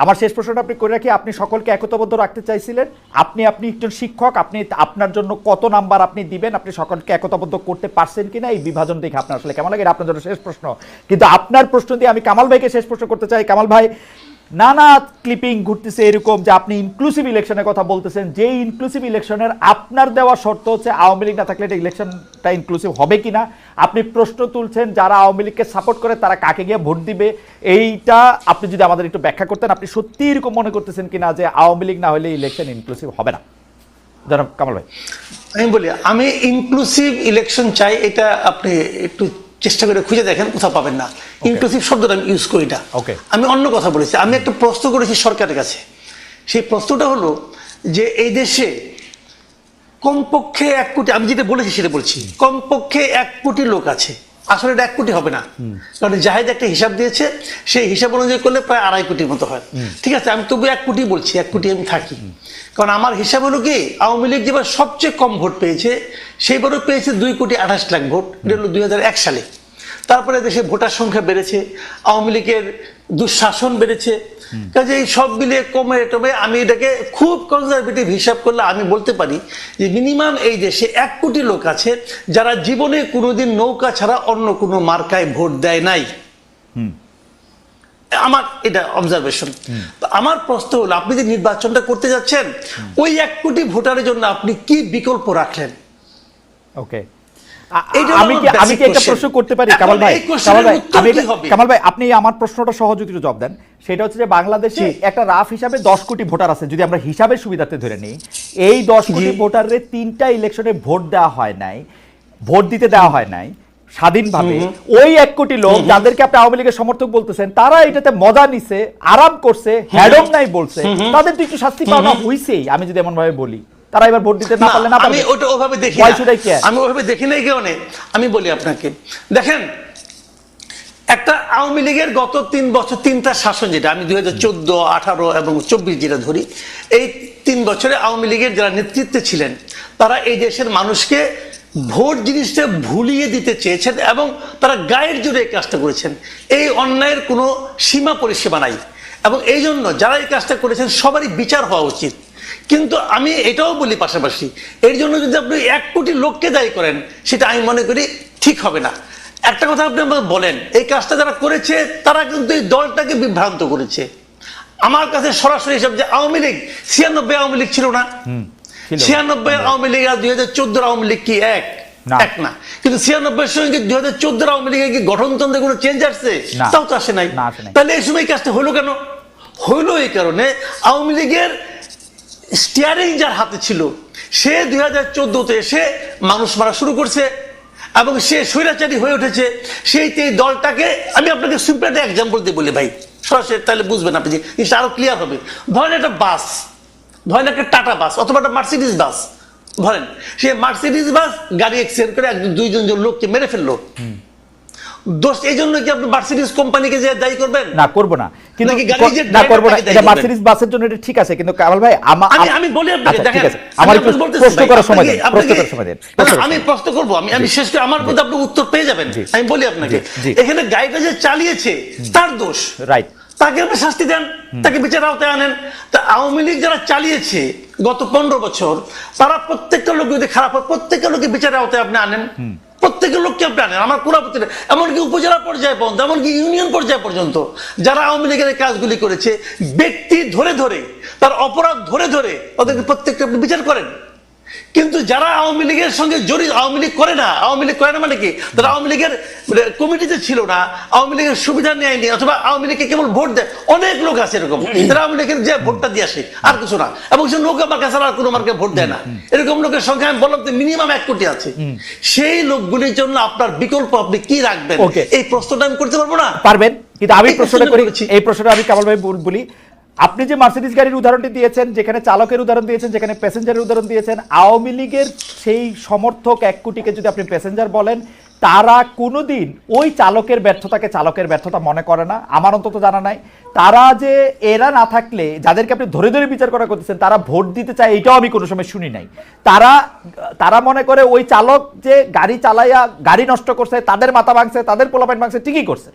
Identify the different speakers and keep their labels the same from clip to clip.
Speaker 1: আমার শেষ প্রশ্নটা আপনি করে রাখি, আপনি সকলকে একতাবদ্ধ রাখতে চাইছিলেন, আপনি একজন শিক্ষক, আপনি আপনার জন্য কত নাম্বার আপনি দিবেন, আপনি সকলকে একতাবদ্ধ করতে পারছেন কিনা এই বিভাজন দেখে আপনার আসলে কেমন লাগে, এটা আপনার জন্য শেষ প্রশ্ন। কিন্তু আপনার প্রশ্ন দিয়ে আমি কামাল ভাইকে শেষ প্রশ্ন করতে চাই। কামাল ভাই, নানা ক্লিপিং ঘুরতেছে এরকম যে আপনি ইনক্লুসিভ ইলেকশনের কথা বলতেছেন, যে ইনক্লুসিভ ইলেকশনের আপনার দেওয়া শর্ত হচ্ছে আওয়ামী লীগ না থাকলে এটা ইলেকশনটা ইনক্লুসিভ হবে কিনা। আপনি প্রশ্ন তুলছেন যারা আওয়ামী লীগকে সাপোর্ট করে তারা কাকে গিয়ে ভোট দিবে, এইটা আপনি যদি আমাদের একটু ব্যাখ্যা করতেন, আপনি সত্যি এরকম মনে করতেছেন কিনা যে আওয়ামী লীগ না হলে ইলেকশন ইনক্লুসিভ হবে না? জনাব কামাল ভাই।
Speaker 2: আমি বলি, আমি ইনক্লুসিভ ইলেকশন চাই, এটা আপনি একটু চেষ্টা করে খুঁজে দেখেন, কোথাও পাবেন না। ইনক্লুসিভ শব্দটা আমি ইউজ করি না। আমি অন্য কথা বলেছি। আমি একটা প্রশ্ন করেছি সরকারের কাছে। সেই প্রশ্নটা হলো যে এই দেশে কমপক্ষে 1 কোটি, আমি যেটা বলেছি সেটা বলছি, কমপক্ষে 1 কোটি লোক আছে। আসলে এটা 1 কোটি হবে না, কারণ জাহেদ একটা হিসাব দিয়েছে, সেই হিসাব অনুযায়ী করলে প্রায় 2.5 কোটির মতো হয়। ঠিক আছে, আমি তবু 1 কোটি বলছি, 1 কোটি আমি থাকি। কারণ আমার হিসাব হলো কি, আওয়ামী লীগ যেবার সবচেয়ে কম ভোট পেয়েছে সেইবারও পেয়েছে 2,28,00,000 ভোট, এটা হলো 2001 সালে। তারপরে দেশে ভোটার সংখ্যা বেড়েছে, আওয়ামী লীগের দুঃশাসন বেড়েছে, কাজে এই সব মিলিয়ে কমে টমে আমি এটাকে খুব কনজারভেটিভ হিসাব করলে আমি বলতে পারি যে মিনিমাম এই দেশে 1 কোটি লোক আছে যারা জীবনে কোনোদিন নৌকা ছাড়া অন্য কোনো মার্কায় ভোট দেয় নাই। আমার এটা অবজারভেশন। আমার প্রশ্ন হলো, আপনি যে নির্বাচনটা করতে যাচ্ছেন, ওই 1 কোটি ভোটারের জন্য আপনি কি বিকল্প রাখলেন?
Speaker 1: ওকে, আমি কি একটা প্রশ্ন করতে পারি কামাল ভাই? কামাল ভাই, আপনি আমার প্রশ্নটা সহযোগী জবাব দেন। সেটা হচ্ছে যে বাংলাদেশে একটা রাফ হিসাবে 10 কোটি ভোটার আছে, যদি আমরা হিসাবের সুবিধাতে ধরে নিই। এই 10 কোটি ভোটারের 3টা ইলেকশনে ভোট দেওয়া হয় নাই, ভোট দিতে দেওয়া হয় নাই স্বাধীনভাবে। ওই 1 কোটি লোক যাদেরকে আপনি আওয়ামী লীগের সমর্থক বলতেছেন, তারা এটাতে মজা নিছে, আরাম করছে, হ্যাডম নাই বলছে, তাদের তো একটু শাস্তি পাওয়া হইছেই। আমি যদি এমন ভাবে বলি, তারা এবার ভোট দিতে না পারলে না,
Speaker 2: আমি ওটা ওভাবে দেখি না, আমি ওভাবে দেখি নাই কেন। আমি বলি আপনাকে, দেখেন, একটা আওয়ামী লীগের গত 3 বছর 3টা শাসন, যেটা আমি 2014, 18 এবং 24 যেটা ধরি, এই 3 বছরে আওয়ামী লীগের যারা নেতৃত্বে ছিলেন তারা এই দেশের মানুষকে ভোট জিনিসটা ভুলিয়ে দিতে চেয়েছেন এবং তারা গায়ের জোরে এই কাজটা করেছেন। এই অন্যায়ের কোনো সীমা পরিসীমা নাই এবং এই জন্য যারা এই কাজটা করেছেন সবারই বিচার হওয়া উচিত। কিন্তু আমি এটাও বলি পাশাপাশি, এর জন্য যদি আপনি 1 কোটি লোককে দায়ী করেন, সেটা আমি মনে করি ঠিক হবে না। একটা কথা আপনি আমাকে বলেন, এই কাজটা যারা করেছে তারা কিন্তু এই দলটাকে বিভ্রান্ত করেছে। আমার কাছে সরাসরি হিসাব যে আওয়ামী লীগ 96 আওয়ামী লীগ ছিল না, 96 আওয়ামী লীগ আর 2014 আওয়ামী লীগ কি এক না? কিন্তু 96 এর সঙ্গে 2014 আওয়ামী লীগের কি গঠনতন্ত্রে কোনো চেঞ্জ আসছে? তাও তো আসে নাই। তাহলে এই সময় কাজটা হলো কেন? হলো এই কারণে, আওয়ামী লীগের স্টিয়ারিং যার হাতে ছিল সে 2014-তে এসে মানুষ মারা শুরু করছে এবং সে স্বৈরাচারী হয়ে উঠেছে। সেই দলটাকে আমি আপনাকে সিম্পল একটা এক্সাম্পল দিয়ে বলি ভাই, সরাসরি, তাহলে বুঝবেন আপনি, জিনিসটা আরো ক্লিয়ার হবে। ধরেন একটা বাস, ধরেন একটা টাটা বাস অথবা একটা মার্সিডিজ বাস, ধরেন সে মার্সিডিজ বাস গাড়ি অ্যাক্সিডেন্ট করে 2-3 জন লোককে মেরে ফেললো। দোষ এই জন্য কি আপনি মার্সিডিজ কোম্পানিকে যে দায়ী করবেন?
Speaker 1: না, করব না। কিন্তু না, করব না। এটা মার্সিডিজ বাসের জন্য এটা ঠিক আছে, কিন্তু কামাল ভাই আমি বলি আপনাকে, দেখেন, আমার প্রশ্ন করার সময় দেন, প্রশ্ন করার সময় দেন।
Speaker 2: আমি প্রশ্ন করব, আমি শেষ করে আমার মধ্যে আপনি উত্তর পেয়ে যাবেন। আমি বলি আপনাকে, এখানে গাড়িটা যে চালিয়েছে তার দোষ, রাইট, তাকে আপনি শাস্তি দেন, তাকে বিচার আওতায় আনেন। তা আওয়ামী লীগ যারা চালিয়েছে গত 15 বছর, তারা প্রত্যেকটা লোক যদি খারাপ হয়, প্রত্যেকটা লোককে বিচারের আওতায় আপনি আনেন, প্রত্যেকের লোককে আপনি আনেন। আমার কোনো আপত্তি নেই, এমনকি উপজেলা পর্যায়ে পর্যন্ত, এমনকি ইউনিয়ন পর্যায়ে পর্যন্ত যারা আওয়ামী লীগের কাজগুলি করেছে, ব্যক্তি ধরে ধরে, তার অপরাধ ধরে ধরে ওদেরকে প্রত্যেকটা আপনি বিচার করেন। কিন্তু যারা আওয়ামী লীগের সঙ্গে জড়িত, আওয়ামী লীগ করে না মানে কি, তারা আওয়ামী লীগের কমিটিতে ছিল না, আওয়ামী লীগের সুবিধা নেয়নি, অথবা আওয়ামী লীগকে কেবল ভোট দেয়, অনেক লোক আছে এরকম, তারা আওয়ামী লীগের যে ভোটটা দিয়ে আসে আর কিছু না, এবং সে নৌকা মার্কা ছাড়া আর কোনো মার্কে ভোট দেয় না। এরকম লোকের সংখ্যা আমি বললাম যে মিনিমাম 1 কোটি আছে। সেই লোকগুলির জন্য আপনার বিকল্প আপনি কি রাখবেন? এই প্রশ্নটা আমি করতে পারবো না।
Speaker 1: পারবেন, কিন্তু আমি প্রশ্নটা করি, এই প্রশ্নটা আমি কামাল ভাই বলি। আপনি যে মার্সিডিজ গাড়ির উদাহরণটি দিয়েছেন, যেখানে চালকের উদাহরণ দিয়েছেন, যেখানে প্যাসেঞ্জারের উদাহরণ দিয়েছেন, আওয়ামী লীগের সেই সমর্থক 1 কোটিকে যদি আপনি প্যাসেঞ্জার বলেন, তারা কোনোদিন ওই চালকের ব্যর্থতাকে চালকের ব্যর্থতা মনে করে না, আমার অন্তত জানা নাই। তারা যে এরা না থাকলে, যাদেরকে আপনি ধরে ধরে বিচার করা করতেছেন, তারা ভোট দিতে চায়, এটাও আমি কোনো সময় শুনি নাই। তারা মনে করে ওই চালক যে গাড়ি চালাইয়া গাড়ি নষ্ট করছে, তাদের মাথা ভাঙছে, তাদের পোলাপাইন ভাঙছে, ঠিকই করছে।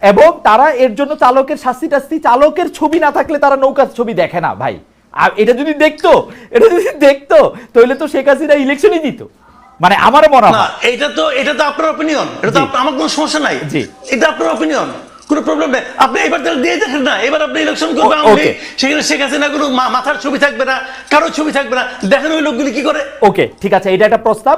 Speaker 1: এবং তারা এর জন্য চালকের শাস্তি টাস্তি, চালকের ছবি না থাকলে তারা নৌকার ছবি দেখে না ভাই। আর এটা যদি দেখতো তাহলে তো শেখ হাসিনা ইলেকশনই দিত, মানে আমার মনে
Speaker 2: না,
Speaker 1: হয়।
Speaker 2: এটা তো আপনার অপিনিয়ন, এটা তো আমার কোনো সমস্যা নাই,
Speaker 1: জি।
Speaker 2: এটা আপনার অপিনিয়ন, কোনো প্রবলেম নেই। আপনি এবার তাহলে দিয়ে দেখেন না, এবার আপনি ইলেকশন করবেন,
Speaker 1: ওকে।
Speaker 2: সেখানে শেখ হাসিনা কোনো মাথার ছবি থাকবে না, কারো ছবি থাকবে না, দেখেন ওই লোকগুলি কি করে।
Speaker 1: ওকে, ঠিক আছে, এটা একটা প্রস্তাব।